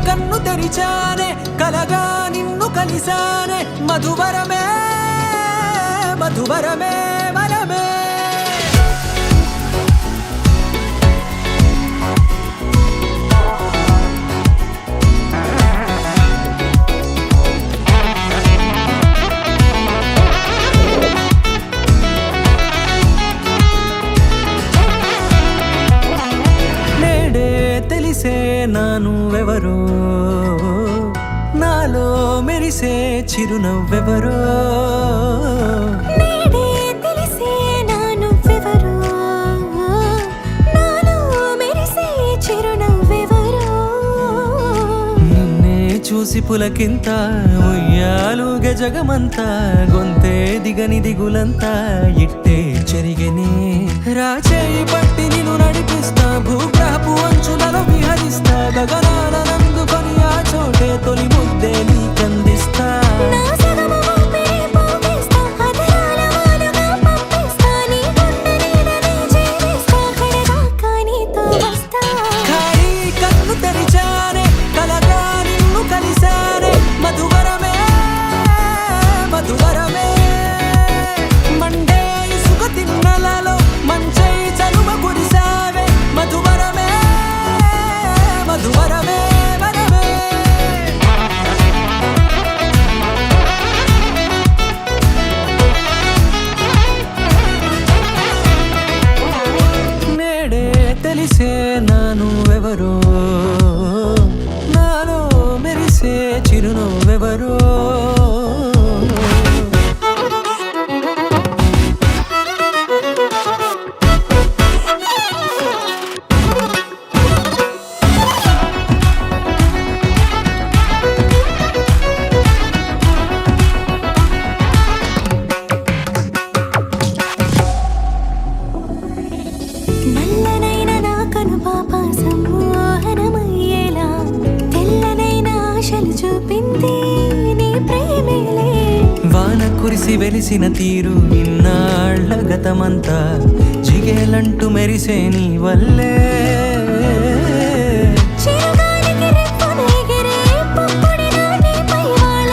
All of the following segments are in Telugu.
కన్ను తెరిచానే కలగా నిన్ను కలిసానే మధువరమే మధువరమే వరమే తెలిసే నానువెవరో నాలో మెరిసే చిరునవ్వెవరో నేడే తెలిసే నానువెవరో నాలో మెరిసే చిరునవ్వెవరో నిన్నే చూసి పులకింత ఉయ్యాలుగ జగమంతా గొంతే దిగని దిగులంతా ఇట్టే చెరిగనే రాచేయి పట్టి నిన్ను నడిపిస్తా భూగ్రహపు అంచులలో విహరిస్తా గగనాలనందుకొని ఆ చోటే తొలి ముద్దే నీకందిస్తా నా సగము ఊపిరి పోగేస్తా అధరాల వాలుగా పంపిస్తా నీ గుండె నీడనే జీవిస్తా కడదాకా నీతో వస్తా ఖాళీ కన్ను తెరిచానే కలగా నిన్ను కలిసానే మధువరమే మధువరమే మండే ఇసుక తిన్నలలో మంచై చలువ కురిసావే మధువరమే మధువరమే వరమే నేడే తెలిసే నానువెవరో నాలో మెరిసే చిరునవ్వెవరో నల్లనైన నా కనుపాప సమ్మోహనమయ్యేలా తెల్లనైన ఆశలు చూపింది నీ ప్రేమేలే వాన కురిసి వెలిసిన తీరు ఇన్నాళ్ల గతమంతా జిగేలంటూ మెరిసే నీ వల్లే చిరుగాలికి రెప్పనెగిరే పుప్పొడిన నీపై వాల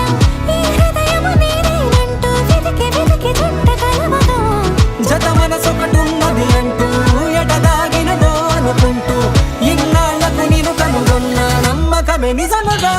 ఈ హృదయము నీదేనంటూ వెతికి వెతికి చుట్ట కలవగా జత మనసొకటున్నది అంటూ ఎటదాగినదో అనుకుంటూ ఇన్నాళ్లకు నేను కనుగొన్న నమ్మకమే నిజముగా